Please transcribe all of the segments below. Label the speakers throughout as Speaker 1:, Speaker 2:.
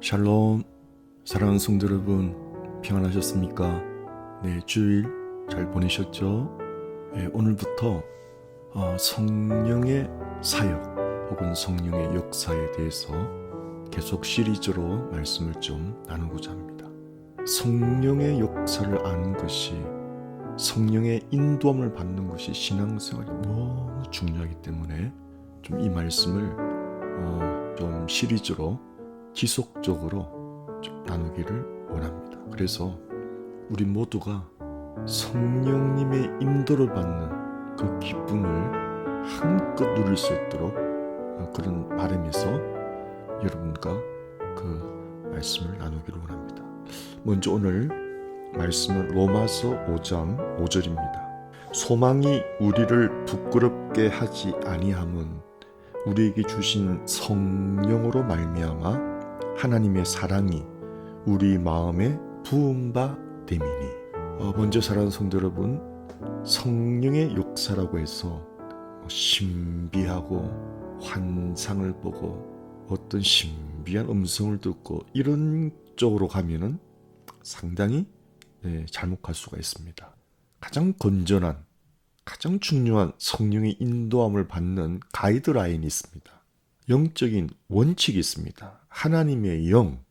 Speaker 1: 샬롬, 사랑하는 성도 여러분, 평안하셨습니까? 네, 주일 잘 보내셨죠? 네, 오늘부터 성령의 사역 혹은 성령의 역사에 대해서 계속 시리즈로 말씀을 좀 나누고자 합니다. 성령의 역사를 아는 것이, 성령의 인도함을 받는 것이 신앙생활이 너무 중요하기 때문에 좀 이 말씀을 좀 시리즈로 지속적으로 좀 나누기를 원합니다. 그래서 우리 모두가 성령님의 인도를 받는 그 기쁨을 한껏 누릴 수 있도록 그런 바람에서 여러분과 그 말씀을 나누기를 원합니다. 먼저 오늘 말씀은 로마서 5장 5절입니다. 소망이 우리를 부끄럽게 하지 아니함은 우리에게 주신 성령으로 말미암아 하나님의 사랑이 우리 마음에 부은 바 됨이니. 먼저 사랑하는 성도 여러분, 성령의 역사라고 해서 신비하고 환상을 보고 어떤 신비한 음성을 듣고 이런 쪽으로 가면은 상당히 잘못 갈 수가 있습니다. 가장 건전한, 가장 중요한 성령의 인도함을 받는 가이드라인이 있습니다. 영적인 원칙이 있습니다. 하나님의 영,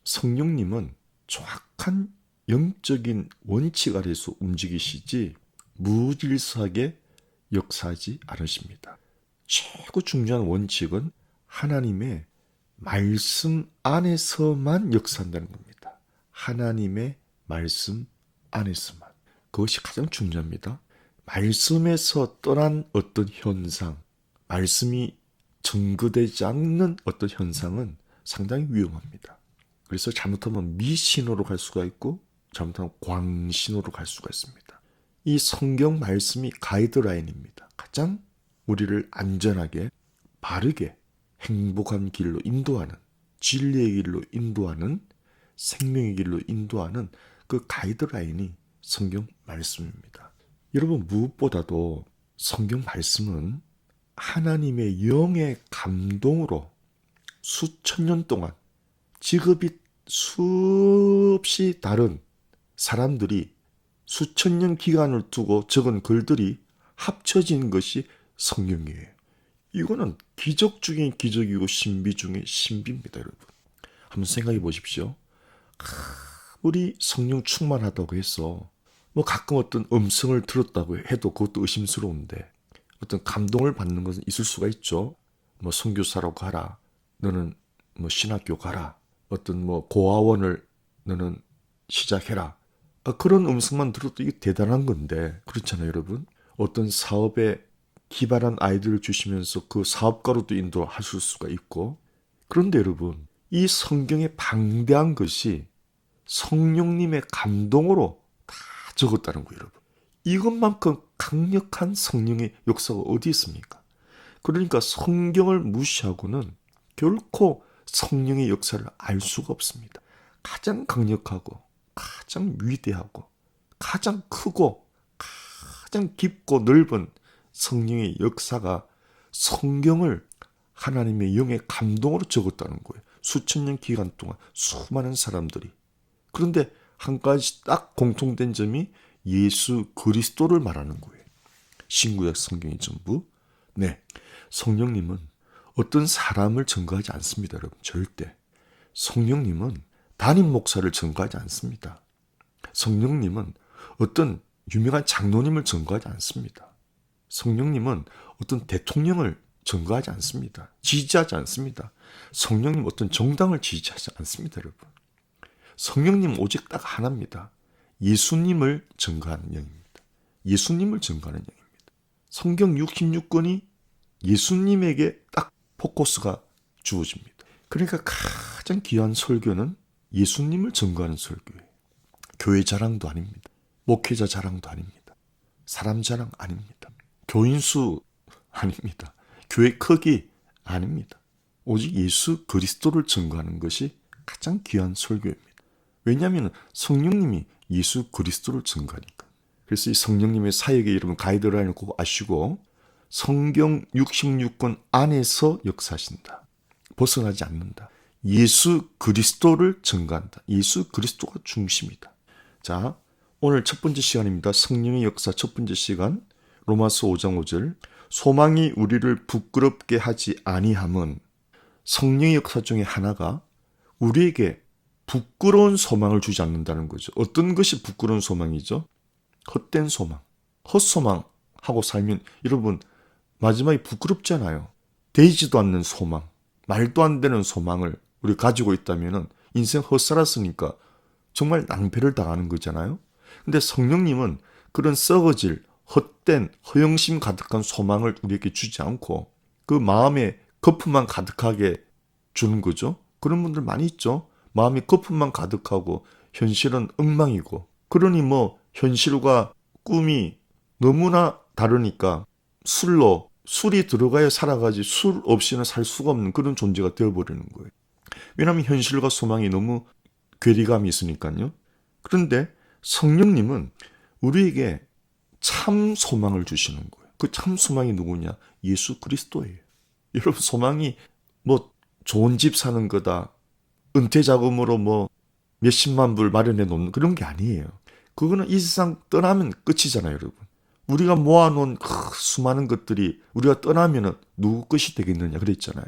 Speaker 1: 성령님은 정확한 영적인 원칙 아래서 움직이시지 무질서하게 역사하지 않으십니다. 최고 중요한 원칙은 하나님의 말씀 안에서만 역사한다는 겁니다. 하나님의 말씀 안에서만. 그것이 가장 중요합니다. 말씀에서 떠난 어떤 현상, 말씀이 증거되지 않는 어떤 현상은 상당히 위험합니다. 그래서 잘못하면 미신호로 갈 수가 있고 잘못하면 광신호로 갈 수가 있습니다. 이 성경 말씀이 가이드라인입니다. 가장 우리를 안전하게, 바르게, 행복한 길로 인도하는, 진리의 길로 인도하는, 생명의 길로 인도하는 그 가이드라인이 성경 말씀입니다. 여러분, 무엇보다도 성경 말씀은 하나님의 영의 감동으로 수천 년 동안 직업이 수없이 다른 사람들이 수천 년 기간을 두고 적은 글들이 합쳐진 것이 성경이에요. 이거는 기적 중에 기적이고 신비 중에 신비입니다, 여러분. 한번 생각해 보십시오. 우리 성령 충만하다고 해서 가끔 어떤 음성을 들었다고 해도 그것도 의심스러운데 어떤 감동을 받는 것은 있을 수가 있죠. 선교사로 가라. 너는 신학교 가라. 어떤 고아원을 너는 시작해라. 그런 음성만 들어도 이게 대단한 건데, 그렇잖아요, 여러분. 어떤 사업에 기발한 아이디어를 주시면서 그 사업가로도 인도하실 수가 있고. 그런데 여러분, 이 성경에 방대한 것이 성령님의 감동으로 다 적었다는 거예요, 여러분. 이것만큼 강력한 성령의 역사가 어디 있습니까? 그러니까 성경을 무시하고는 결코 성령의 역사를 알 수가 없습니다. 가장 강력하고 가장 위대하고 가장 크고 가장 깊고 넓은 성령의 역사가 성경을 하나님의 영의 감동으로 적었다는 거예요. 수천 년 기간 동안 수많은 사람들이. 그런데 한 가지 딱 공통된 점이 예수 그리스도를 말하는 거예요. 신구약 성경이 전부. 네, 성령님은 어떤 사람을 증거하지 않습니다, 여러분. 절대. 성령님은 담임 목사를 증거하지 않습니다. 성령님은 어떤 유명한 장로님을 증거하지 않습니다. 성령님은 어떤 대통령을 증거하지 않습니다. 지지하지 않습니다. 성령님 어떤 정당을 지지하지 않습니다, 여러분. 성령님 오직 딱 하나입니다. 예수님을 증거하는 영입니다. 예수님을 증거하는 영입니다. 성경 66권이 예수님에게 딱 포커스가 주어집니다. 그러니까 가장 귀한 설교는 예수님을 증거하는 설교예요. 교회 자랑도 아닙니다. 목회자 자랑도 아닙니다. 사람 자랑 아닙니다. 교인수 아닙니다. 교회 크기 아닙니다. 오직 예수 그리스도를 증거하는 것이 가장 귀한 설교입니다. 왜냐하면 성령님이 예수 그리스도를 증거하니까. 그래서 이 성령님의 사역에 여러분 가이드라인을 꼭 아시고 성경 66권 안에서 역사하신다. 벗어나지 않는다. 예수 그리스도를 증거한다. 예수 그리스도가 중심이다. 자, 오늘 첫 번째 시간입니다. 성령의 역사 첫 번째 시간, 로마서 5장 5절. 소망이 우리를 부끄럽게 하지 아니함은, 성령의 역사 중에 하나가 우리에게 부끄러운 소망을 주지 않는다는 거죠. 어떤 것이 부끄러운 소망이죠? 헛된 소망, 헛소망하고 살면 여러분 마지막에 부끄럽잖아요. 되지도 않는 소망, 말도 안 되는 소망을 우리 가지고 있다면 인생 헛살았으니까 정말 낭패를 당하는 거잖아요. 근데 성령님은 그런 썩어질 헛된 허영심 가득한 소망을 우리에게 주지 않고 그 마음에 거품만 가득하게 주는 거죠. 그런 분들 많이 있죠. 마음이 거품만 가득하고 현실은 엉망이고, 그러니 뭐 현실과 꿈이 너무나 다르니까 술이 들어가야 살아가지 술 없이는 살 수가 없는 그런 존재가 되어버리는 거예요. 왜냐하면 현실과 소망이 너무 괴리감이 있으니까요. 그런데 성령님은 우리에게 참 소망을 주시는 거예요. 그 참 소망이 누구냐? 예수 그리스도예요. 여러분, 소망이 뭐 좋은 집 사는 거다, 은퇴 자금으로 뭐 몇십만 불 마련해 놓는 그런 게 아니에요. 그거는 이 세상 떠나면 끝이잖아요, 여러분. 우리가 모아놓은 수많은 것들이 우리가 떠나면 누구 것이 되겠느냐 그랬잖아요.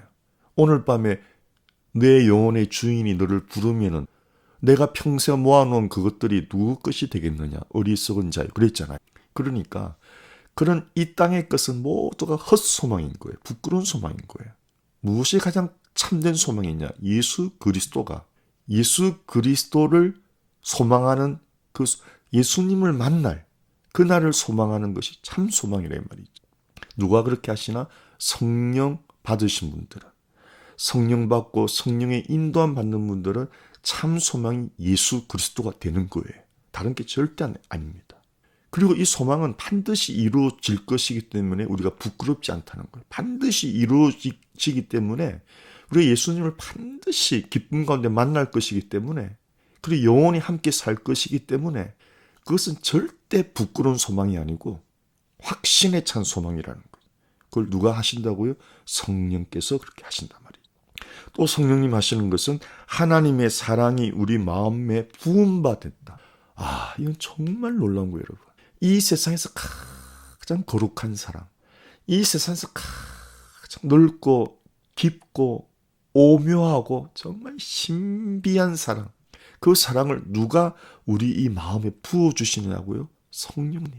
Speaker 1: 오늘 밤에 내 영혼의 주인이 너를 부르면 내가 평생 모아놓은 그것들이 누구 것이 되겠느냐, 어리석은 자요 그랬잖아요. 그러니까 그런 이 땅의 것은 모두가 헛소망인 거예요. 부끄러운 소망인 거예요. 무엇이 가장 참된 소망이냐? 예수 그리스도가, 예수 그리스도를 소망하는 그 예수님을 만날 그날을 소망하는 것이 참 소망이란 말이죠. 누가 그렇게 하시나? 성령 받으신 분들은, 성령 받고 성령의 인도함 받는 분들은 참 소망이 예수 그리스도가 되는 거예요. 다른 게 절대 아닙니다. 그리고 이 소망은 반드시 이루어질 것이기 때문에 우리가 부끄럽지 않다는 거예요. 반드시 이루어지기 때문에 우리가 예수님을 반드시 기쁨 가운데 만날 것이기 때문에, 그리고 영원히 함께 살 것이기 때문에 그것은 절대 부끄러운 소망이 아니고 확신에 찬 소망이라는 거예요. 그걸 누가 하신다고요? 성령께서 그렇게 하신단 말이에요. 또 성령님 하시는 것은 하나님의 사랑이 우리 마음에 부은 바 됐다. 이건 정말 놀라운 거예요, 여러분. 이 세상에서 가장 거룩한 사랑, 이 세상에서 가장 넓고 깊고 오묘하고 정말 신비한 사랑, 그 사랑을 누가 우리 이 마음에 부어주시느냐고요? 성령님이.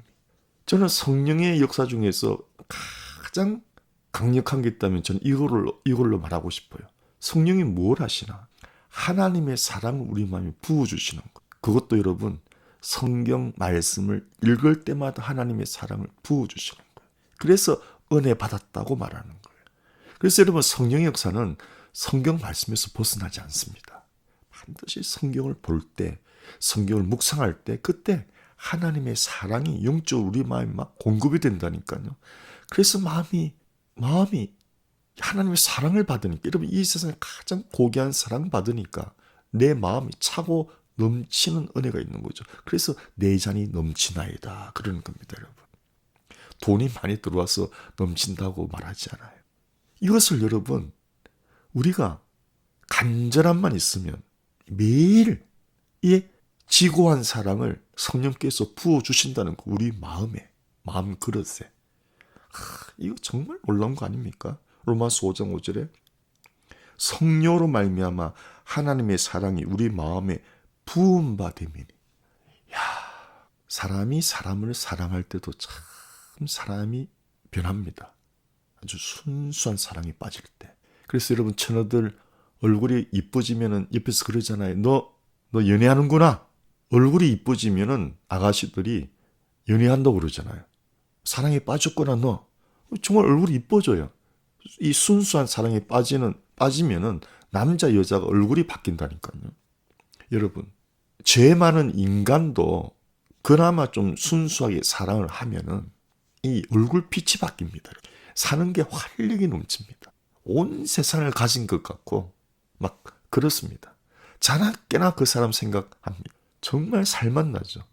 Speaker 1: 저는 성령의 역사 중에서 가장 강력한 게 있다면 저는 이걸로 말하고 싶어요. 성령이 뭘 하시나? 하나님의 사랑을 우리 마음에 부어주시는 것. 그것도 여러분, 성경 말씀을 읽을 때마다 하나님의 사랑을 부어주시는 거예요. 그래서 은혜 받았다고 말하는 거예요. 그래서 여러분, 성령의 역사는 성경 말씀에서 벗어나지 않습니다. 반드시 성경을 볼 때, 성경을 묵상할 때, 그때 하나님의 사랑이 영적으로 우리 마음에 막 공급이 된다니까요. 그래서 마음이 하나님의 사랑을 받으니까, 여러분, 이 세상에 가장 고귀한 사랑 받으니까 내 마음이 차고 넘치는 은혜가 있는 거죠. 그래서 내 잔이 넘치나이다 그러는 겁니다, 여러분. 돈이 많이 들어와서 넘친다고 말하지 않아요. 이것을 여러분, 우리가 간절함만 있으면 매일 이 지고한 사랑을 성령께서 부어주신다는 거, 우리 마음 그릇에. 이거 정말 놀라운 거 아닙니까? 로마서 5장 5절에 성령으로 말미암아 하나님의 사랑이 우리 마음에 부은 바 되미니. 사람이 사람을 사랑할 때도 참 사람이 변합니다. 아주 순수한 사랑에 빠질 때. 그래서 여러분, 처녀들 얼굴이 이뻐지면은 옆에서 그러잖아요. 너 연애하는구나. 얼굴이 이뻐지면은 아가씨들이 연애한다고 그러잖아요. 사랑에 빠졌구나, 너. 정말 얼굴이 이뻐져요. 이 순수한 사랑에 빠지면은 남자 여자가 얼굴이 바뀐다니까요. 여러분, 죄 많은 인간도 그나마 좀 순수하게 사랑을 하면은 이 얼굴빛이 바뀝니다. 사는 게 활력이 넘칩니다. 온 세상을 가진 것 같고 막 그렇습니다. 자나깨나 그 사람 생각합니다. 정말 살만 나죠.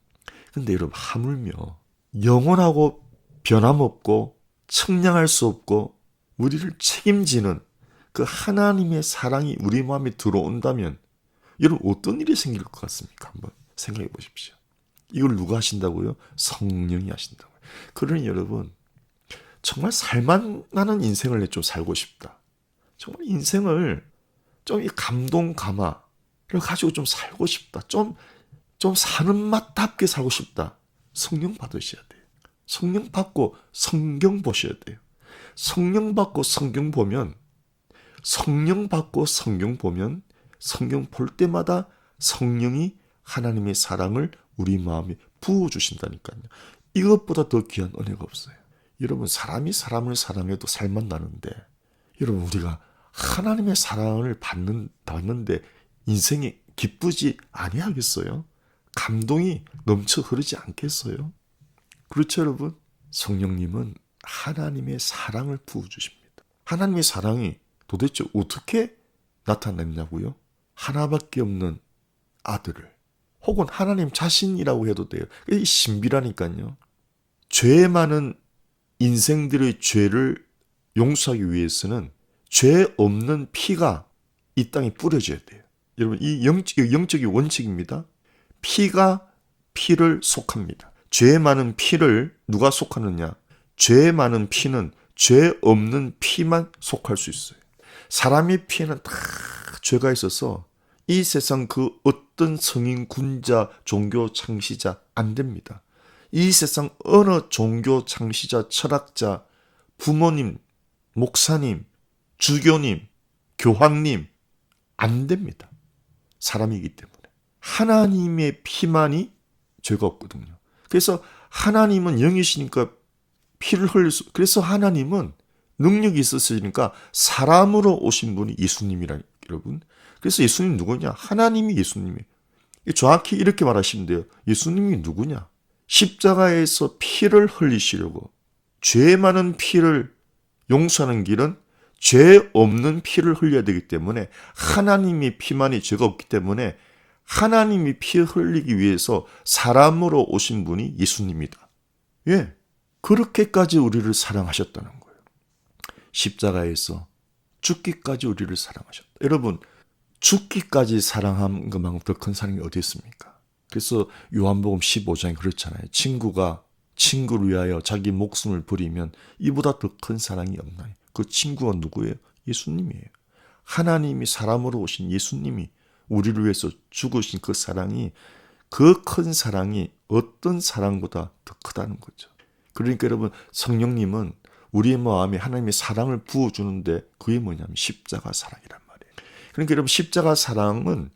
Speaker 1: 근데 여러분, 하물며 영원하고 변함없고 청량할 수 없고 우리를 책임지는 그 하나님의 사랑이 우리 마음에 들어온다면 여러분 어떤 일이 생길 것 같습니까? 한번 생각해 보십시오. 이걸 누가 하신다고요? 성령이 하신다고요. 그러니 여러분 정말 살만나는 인생을 좀 살고 싶다. 정말 인생을 좀 이 감동 감화를 가지고 좀 살고 싶다. 좀 사는 맛답게 살고 싶다. 성령 받으셔야 돼요. 성령 받고 성경 보셔야 돼요. 성령 받고 성경 보면 성령 볼 때마다 성령이 하나님의 사랑을 우리 마음에 부어주신다니까요. 이것보다 더 귀한 은혜가 없어요. 여러분 사람이 사람을 사랑해도 살만 나는데 여러분 우리가 하나님의 사랑을 받는데 인생이 기쁘지 아니하겠어요? 감동이 넘쳐 흐르지 않겠어요? 그렇죠 여러분? 성령님은 하나님의 사랑을 부어주십니다. 하나님의 사랑이 도대체 어떻게 나타났냐고요? 하나밖에 없는 아들을 혹은 하나님 자신이라고 해도 돼요. 이 신비라니까요. 죄 많은 인생들의 죄를 용서하기 위해서는 죄 없는 피가 이 땅에 뿌려져야 돼요. 여러분 이 영적인 원칙입니다. 피가 피를 속합니다. 죄 많은 피를 누가 속하느냐? 죄 많은 피는 죄 없는 피만 속할 수 있어요. 사람의 피에는 다 죄가 있어서 이 세상 그 어떤 성인, 군자, 종교 창시자 안 됩니다. 이 세상 어느 종교 창시자, 철학자, 부모님, 목사님, 주교님, 교황님 안 됩니다. 사람이기 때문에. 하나님의 피만이 죄가 없거든요. 그래서 하나님은 영이시니까 피를 흘릴 수, 그래서 하나님은 능력이 있으시니까 사람으로 오신 분이 예수님이라 여러분. 그래서 예수님 누구냐? 하나님이 예수님이에요. 정확히 이렇게 말하시면 돼요. 예수님이 누구냐? 십자가에서 피를 흘리시려고 죄 많은 피를 용서하는 길은 죄 없는 피를 흘려야 되기 때문에 하나님의 피만이 죄가 없기 때문에 하나님이 피 흘리기 위해서 사람으로 오신 분이 예수님이다. 예, 그렇게까지 우리를 사랑하셨다는 거예요. 십자가에서 죽기까지 우리를 사랑하셨다. 여러분 죽기까지 사랑한 것만큼 더 큰 사랑이 어디 있습니까? 그래서 요한복음 15장에 그렇잖아요. 친구가 친구를 위하여 자기 목숨을 버리면 이보다 더 큰 사랑이 없나요? 그 친구가 누구예요? 예수님이에요. 하나님이 사람으로 오신 예수님이 우리를 위해서 죽으신 그 사랑이, 그 큰 사랑이 어떤 사랑보다 더 크다는 거죠. 그러니까 여러분 성령님은 우리의 마음에 하나님의 사랑을 부어주는데 그게 뭐냐면 십자가 사랑이란 말이에요. 그러니까 여러분 십자가 사랑은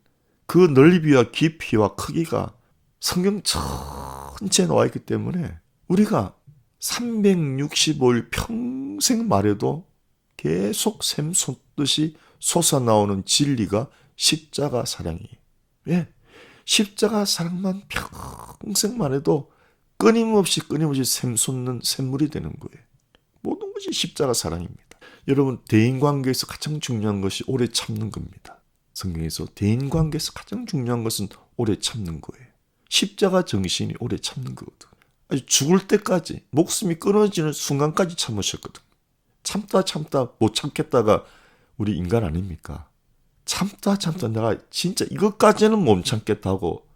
Speaker 1: 그 넓이와 깊이와 크기가 성경 전체에 나와 있기 때문에 우리가 365일 평생 말해도 계속 샘솟듯이 솟아나오는 진리가 십자가 사랑이에요. 예, 십자가 사랑만 평생 말해도 끊임없이 샘솟는 샘물이 되는 거예요. 모든 것이 십자가 사랑입니다. 여러분 대인관계에서 가장 중요한 것이 오래 참는 겁니다. 성경에서 대인관계에서 가장 중요한 것은 오래 참는 거예요. 십자가 정신이 오래 참는 거거든. 아주 죽을 때까지 목숨이 끊어지는 순간까지 참으셨거든. 참다 못 참겠다가 우리 인간 아닙니까? 참다 내가 진짜 이것까지는 못 참겠다고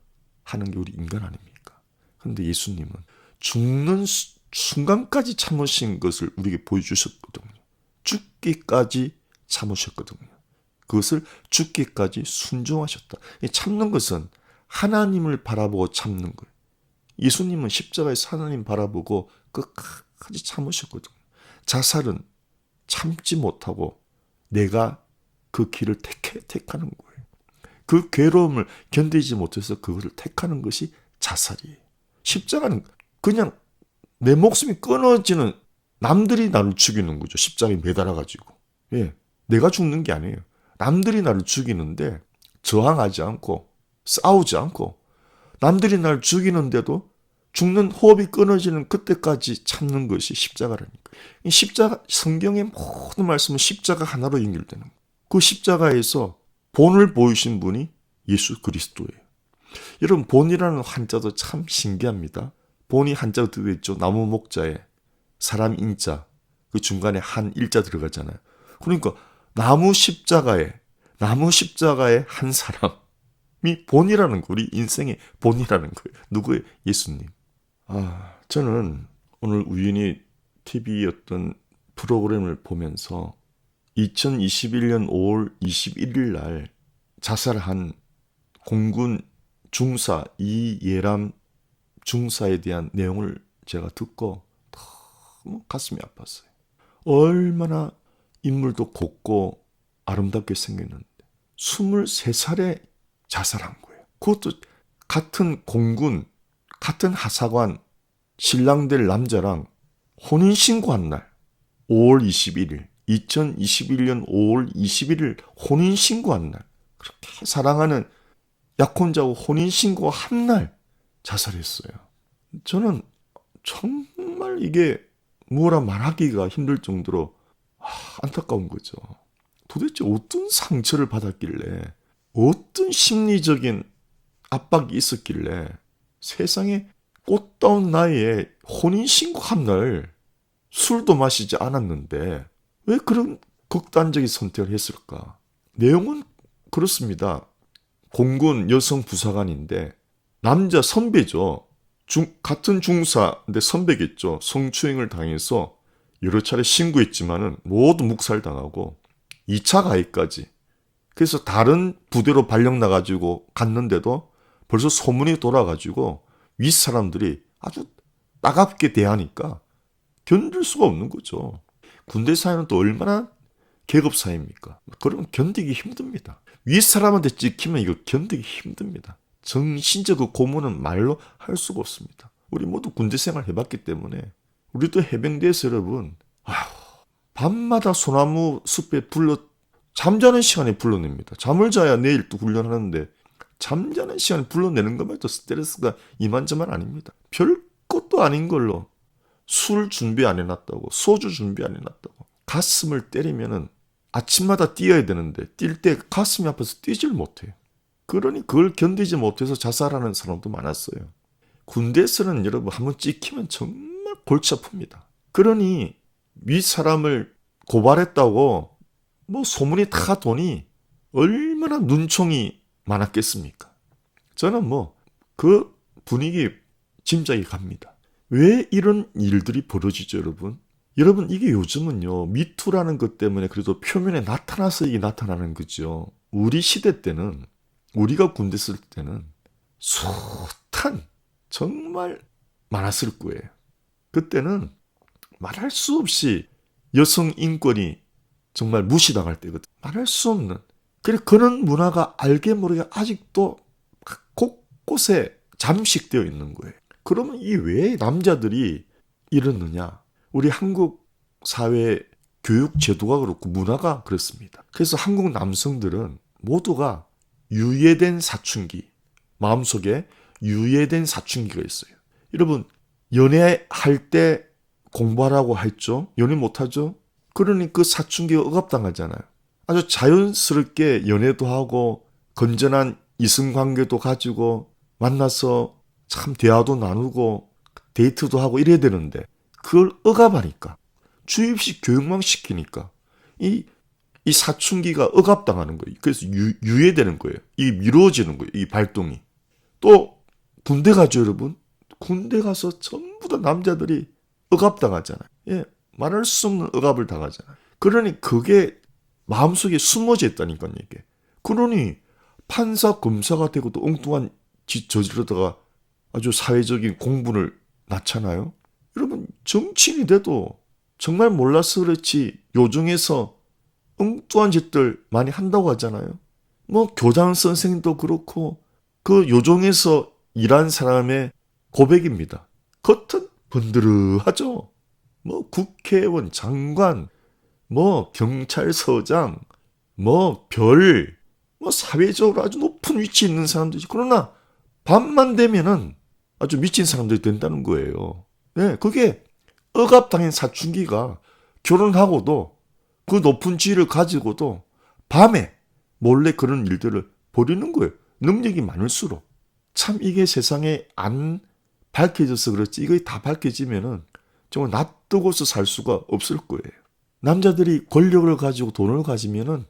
Speaker 1: 하는 게 우리 인간 아닙니까? 그런데 예수님은 죽는 순간까지 참으신 것을 우리에게 보여주셨거든요. 죽기까지 참으셨거든요. 그것을 죽기까지 순종하셨다. 참는 것은 하나님을 바라보고 참는 거예요. 예수님은 십자가에서 하나님 바라보고 끝까지 참으셨거든요. 자살은 참지 못하고 내가 그 길을 택하는 거예요. 그 괴로움을 견디지 못해서 그것을 택하는 것이 자살이에요. 십자가는 그냥 내 목숨이 끊어지는, 남들이 나를 죽이는 거죠. 십자가에 매달아가지고. 예, 내가 죽는 게 아니에요. 남들이 나를 죽이는데 저항하지 않고 싸우지 않고 남들이 나를 죽이는데도 죽는 호흡이 끊어지는 그때까지 참는 것이 십자가라니까. 이 십자가, 성경의 모든 말씀은 십자가 하나로 연결되는 거예요. 그 십자가에서 본을 보이신 분이 예수 그리스도예요. 여러분 본이라는 한자도 참 신기합니다. 본이 한자가 들어있죠. 나무 목자에 사람 인자, 그 중간에 한 일자 들어가잖아요. 그러니까 나무 십자가에 한 사람이 본이라는 거, 우리 인생의 본이라는 거예요. 누구예요? 예수님. 저는 오늘 우연히 TV 어떤 프로그램을 보면서 2021년 5월 21일 날 자살한 공군 중사 이예람 중사에 대한 내용을 제가 듣고 너무 가슴이 아팠어요. 얼마나 인물도 곱고 아름답게 생겼는데 23살에 자살한 거예요. 그것도 같은 공군, 같은 하사관 신랑 될 남자랑 혼인신고한 날 5월 21일 2021년 5월 21일 혼인신고한 날, 그렇게 사랑하는 약혼자하고 혼인신고한 날 자살했어요. 저는 정말 이게 뭐라 말하기가 힘들 정도로 안타까운 거죠. 도대체 어떤 상처를 받았길래, 어떤 심리적인 압박이 있었길래 세상에 꽃다운 나이에 혼인신고한 날 술도 마시지 않았는데 왜 그런 극단적인 선택을 했을까? 내용은 그렇습니다. 공군 여성 부사관인데 남자 선배죠. 같은 중사인데 선배겠죠. 성추행을 당해서 여러 차례 신고했지만은 모두 묵살당하고 2차 가해까지. 그래서 다른 부대로 발령 나가지고 갔는데도 벌써 소문이 돌아가지고 윗사람들이 아주 따갑게 대하니까 견딜 수가 없는 거죠. 군대 사회는 또 얼마나 계급 사회입니까? 그러면 견디기 힘듭니다. 윗사람한테 찍히면 이거 견디기 힘듭니다. 정신적 그 고문은 말로 할 수가 없습니다. 우리 모두 군대 생활 해봤기 때문에 우리도 해병대에서 여러분 밤마다 소나무 숲에 잠자는 시간에 불러냅니다. 잠을 자야 내일 또 훈련하는데 잠자는 시간에 불러내는 것만 해도 스트레스가 이만저만 아닙니다. 별 것도 아닌 걸로 술 준비 안 해놨다고, 소주 준비 안 해놨다고 가슴을 때리면은 아침마다 뛰어야 되는데 뛸 때 가슴이 아파서 뛰질 못해요. 그러니 그걸 견디지 못해서 자살하는 사람도 많았어요. 군대에서는 여러분 한번 찍히면 정말 골치 아픕니다. 그러니 윗사람을 고발했다고 뭐 소문이 다 도니 얼마나 눈총이 많았겠습니까? 저는 뭐 그 분위기 짐작이 갑니다. 왜 이런 일들이 벌어지죠, 여러분? 여러분, 이게 요즘은요, 미투라는 것 때문에 그래도 표면에 나타나서 이게 나타나는 거죠. 우리 시대 때는, 우리가 군대 쓸 때는 숱한, 정말 많았을 거예요. 그때는 말할 수 없이 여성 인권이 정말 무시당할 때거든. 말할 수 없는. 그래, 그런 문화가 알게 모르게 아직도 곳곳에 잠식되어 있는 거예요. 그러면 이 왜 남자들이 이러느냐? 우리 한국 사회 교육 제도가 그렇고 문화가 그렇습니다. 그래서 한국 남성들은 모두가 유예된 사춘기, 마음속에 유예된 사춘기가 있어요. 여러분, 연애할 때 공부하라고 했죠? 연애 못하죠? 그러니 그 사춘기가 억압당하잖아요. 아주 자연스럽게 연애도 하고 건전한 이성관계도 가지고 만나서 참 대화도 나누고 데이트도 하고 이래야 되는데 그걸 억압하니까 주입식 교육만 시키니까 이 사춘기가 억압당하는 거예요. 그래서 유예되는 거예요. 이 미뤄지는 거예요. 이 발동이. 또 군대 가죠, 여러분. 군대 가서 전부 다 남자들이 억압당하잖아요. 예, 말할 수 없는 억압을 당하잖아요. 그러니 그게 마음속에 숨어져 있다니까요, 이게. 그러니 판사, 검사가 되고도 엉뚱한 짓 저지르다가 아주 사회적인 공분을 낳잖아요. 여러분, 정치인이 돼도 정말 몰라서 그렇지 요정에서 엉뚱한 짓들 많이 한다고 하잖아요. 뭐 교장 선생님도 그렇고 그 요정에서 일한 사람의 고백입니다. 겉은 번드르하죠. 뭐 국회의원, 장관, 뭐 경찰서장, 뭐 사회적으로 아주 높은 위치에 있는 사람들이지. 그러나 밤만 되면은 아주 미친 사람들이 된다는 거예요. 네, 그게 억압당한 사춘기가 결혼하고도 그 높은 지위를 가지고도 밤에 몰래 그런 일들을 벌이는 거예요. 능력이 많을수록. 참 이게 세상에 안 밝혀져서 그렇지 이거 다 밝혀지면은 정말 낯뜨고서 살 수가 없을 거예요. 남자들이 권력을 가지고 돈을 가지면은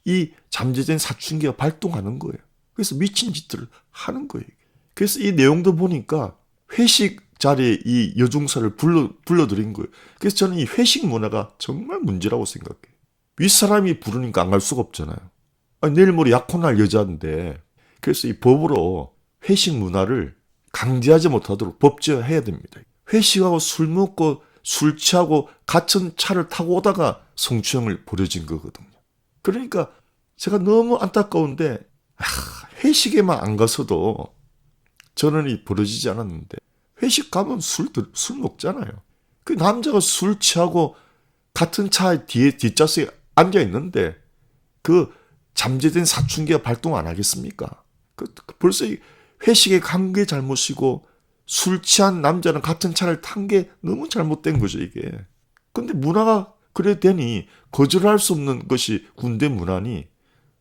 Speaker 1: 이 잠재된 사춘기가 발동하는 거예요. 그래서 미친 짓들을 하는 거예요. 그래서 이 내용도 보니까 회식 자리에 이 여중사를 불러들인 거예요. 그래서 저는 이 회식 문화가 정말 문제라고 생각해요. 윗사람이 부르니까 안 갈 수가 없잖아요. 아니, 내일 모레 약혼할 여자인데. 그래서 이 법으로 회식 문화를 강제하지 못하도록 법제화해야 됩니다. 회식하고 술 먹고 술 취하고 같은 차를 타고 오다가 성추행을 벌여진 거거든요. 그러니까 제가 너무 안타까운데 회식에만 안 가서도 전원이 벌어지지 않았는데 회식 가면 술 먹잖아요. 그 남자가 술 취하고 같은 차 뒷좌석에 앉아 있는데 그 잠재된 사춘기가 발동 안 하겠습니까? 벌써 회식에 간 게 잘못이고 술 취한 남자는 같은 차를 탄 게 너무 잘못된 거죠, 이게. 근데 문화가 그래 되니 거절할 수 없는 것이 군대 문화니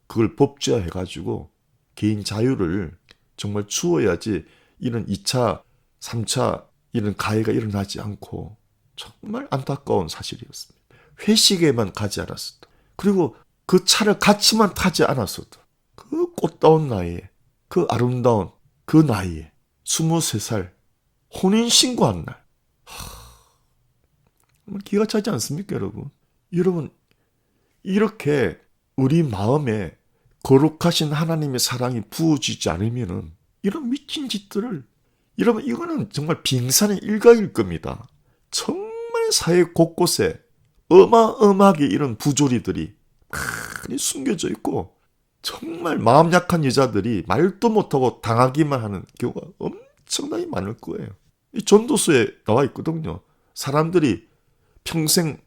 Speaker 1: 그걸 법제화해가지고 개인 자유를 정말 주어야지 이런 2차, 3차 이런 가해가 일어나지 않고 정말 안타까운 사실이었습니다. 회식에만 가지 않았어도 그리고 그 차를 같이만 타지 않았어도 그 꽃다운 나이에 그 아름다운 그 나이에 23살 혼인신고한 날 기가 차지 않습니까, 여러분? 여러분, 이렇게 우리 마음에 거룩하신 하나님의 사랑이 부어지지 않으면은 이런 미친 짓들을, 여러분, 이거는 정말 빙산의 일각일 겁니다. 정말 사회 곳곳에 어마어마하게 이런 부조리들이 많이 숨겨져 있고 정말 마음 약한 여자들이 말도 못하고 당하기만 하는 경우가 엄청나게 많을 거예요. 이 전도서에 나와 있거든요. 사람들이 평생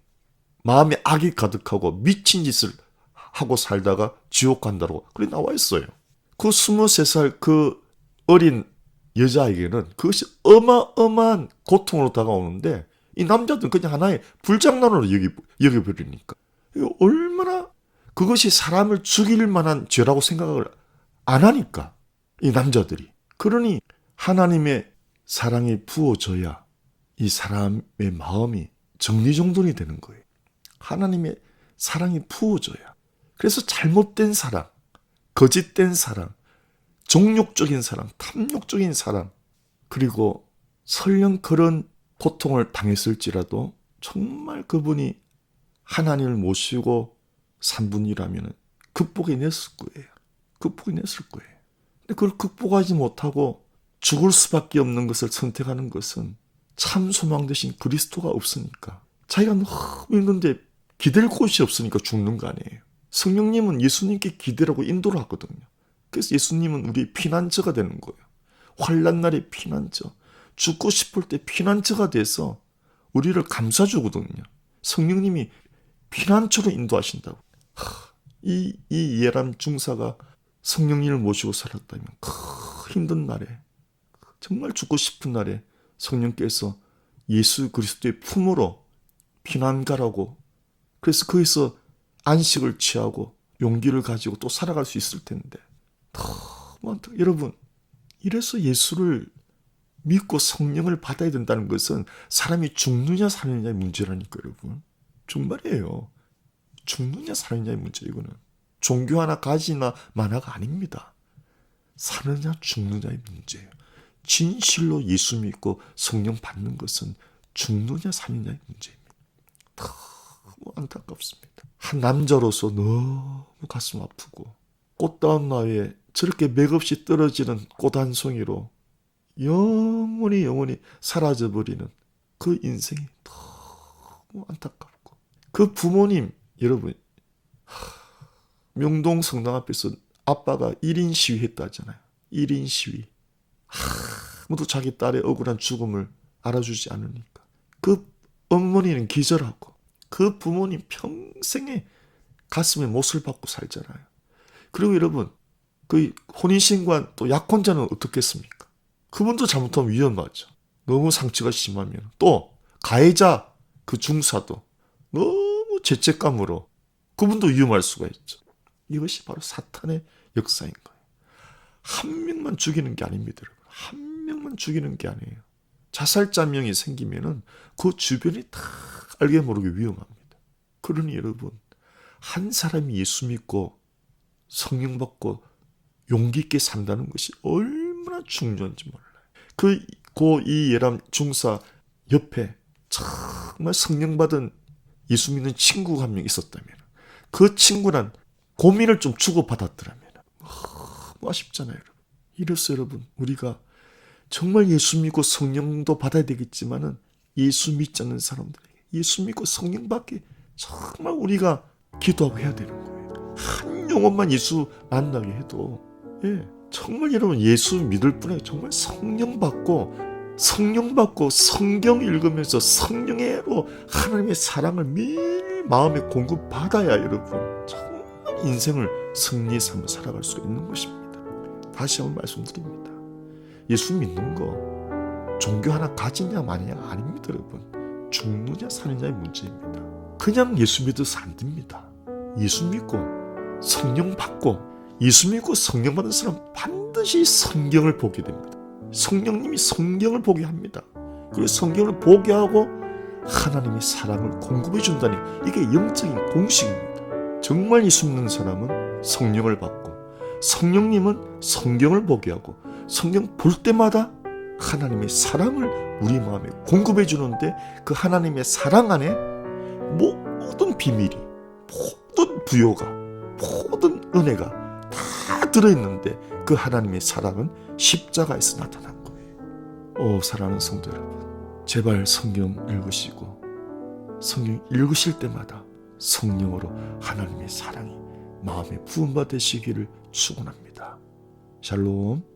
Speaker 1: 마음에 악이 가득하고 미친 짓을 하고 살다가 지옥 간다고 그래 나와 있어요. 그 23살 그 어린 여자에게는 그것이 어마어마한 고통으로 다가오는데 이 남자들은 그냥 하나의 불장난으로 여겨버리니까 이거 얼마나 그것이 사람을 죽일 만한 죄라고 생각을 안 하니까 이 남자들이. 그러니 하나님의 사랑이 부어져야 이 사람의 마음이 정리정돈이 되는 거예요. 하나님의 사랑이 부어져야. 그래서 잘못된 사랑, 거짓된 사랑, 정욕적인 사랑, 탐욕적인 사랑, 그리고 설령 그런 고통을 당했을지라도 정말 그분이 하나님을 모시고 산 분이라면 극복해냈을 거예요. 극복해냈을 거예요. 근데 그걸 극복하지 못하고 죽을 수밖에 없는 것을 선택하는 것은 참 소망 대신 그리스도가 없으니까 자기가 너무 힘든데 기댈 곳이 없으니까 죽는 거 아니에요. 성령님은 예수님께 기대라고 인도를 하거든요. 그래서 예수님은 우리의 피난처가 되는 거예요. 환난 날의 피난처, 죽고 싶을 때 피난처가 돼서 우리를 감싸주거든요. 성령님이 피난처로 인도하신다고. 이 예람 중사가 성령님을 모시고 살았다면 힘든 날에 정말 죽고 싶은 날에 성령께서 예수 그리스도의 품으로 피난가라고 그래서 거기서 안식을 취하고 용기를 가지고 또 살아갈 수 있을 텐데 여러분 이래서 예수를 믿고 성령을 받아야 된다는 것은 사람이 죽느냐 사느냐의 문제라니까 여러분. 정말이에요. 죽느냐 사느냐의 문제 이거는. 종교 하나 가지나 마나가 아닙니다. 사느냐 죽느냐의 문제예요. 진실로 예수 믿고 성령 받는 것은 죽느냐 사느냐의 문제입니다. 너무 안타깝습니다. 한 남자로서 너무 가슴 아프고 꽃다운 나이에 저렇게 맥없이 떨어지는 꽃 한 송이로 영원히 사라져버리는 그 인생이 너무 안타깝고 그 부모님 여러분 명동 성당 앞에서 아빠가 1인 시위했다 하잖아요. 1인 시위. 아무도 자기 딸의 억울한 죽음을 알아주지 않으니까 그 어머니는 기절하고 그 부모님 평생에 가슴에 못을 박고 살잖아요. 그리고 여러분 그 혼인신고한 또 약혼자는 어떻겠습니까? 그분도 잘못하면 위험하죠. 너무 상처가 심하면. 또 가해자 그 중사도 너무 죄책감으로 그분도 위험할 수가 있죠. 이것이 바로 사탄의 역사인 거예요. 한 명만 죽이는 게 아닙니다. 여러분. 한 명만 죽이는 게 아니에요. 자살자명이 생기면은 그 주변이 다 알게 모르게 위험합니다. 그러니 여러분, 한 사람이 예수 믿고 성령 받고 용기 있게 산다는 것이 얼마나 중요한지 몰라요. 이 예람 중사 옆에 정말 성령 받은 예수 믿는 친구가 한 명 있었다면, 그 친구랑 고민을 좀 주고받았더라면 너무 아쉽잖아요, 여러분. 이래서 여러분, 우리가 정말 예수 믿고 성령도 받아야 되겠지만은 예수 믿지 않는 사람들에게 예수 믿고 성령 받기 정말 우리가 기도하고 해야 되는 거예요. 한 영혼만 예수 만나게 해도, 정말 여러분 예수 믿을 뿐에 정말 성령 받고 성경 읽으면서 성령으로 하나님의 사랑을 매일 마음에 공급받아야 여러분 정말 인생을 승리의 삶을 살아갈 수 있는 것입니다. 다시 한번 말씀드립니다. 예수 믿는 거 종교 하나 가지냐 마느냐 아닙니다, 여러분. 죽느냐 사느냐의 문제입니다. 그냥 예수 믿어서 안 됩니다. 예수 믿고 성령 받고, 예수 믿고 성령 받은 사람 반드시 성경을 보게 됩니다. 성령님이 성경을 보게 합니다. 그리고 성경을 보게 하고 하나님의 사랑을 공급해 준다니, 이게 영적인 공식입니다. 정말 예수 믿는 사람은 성령을 받고, 성령님은 성경을 보게 하고, 성경 볼 때마다 하나님의 사랑을 우리 마음에 공급해 주는데, 그 하나님의 사랑 안에 모든 비밀이, 모든 부요가, 모든 은혜가 다 들어있는데, 그 하나님의 사랑은 십자가에서 나타난 거예요. 사랑하는 성도 여러분, 제발 성경 읽으시고 성경 읽으실 때마다 성령으로 하나님의 사랑이 마음에 부음받으시기를 축원합니다. 샬롬.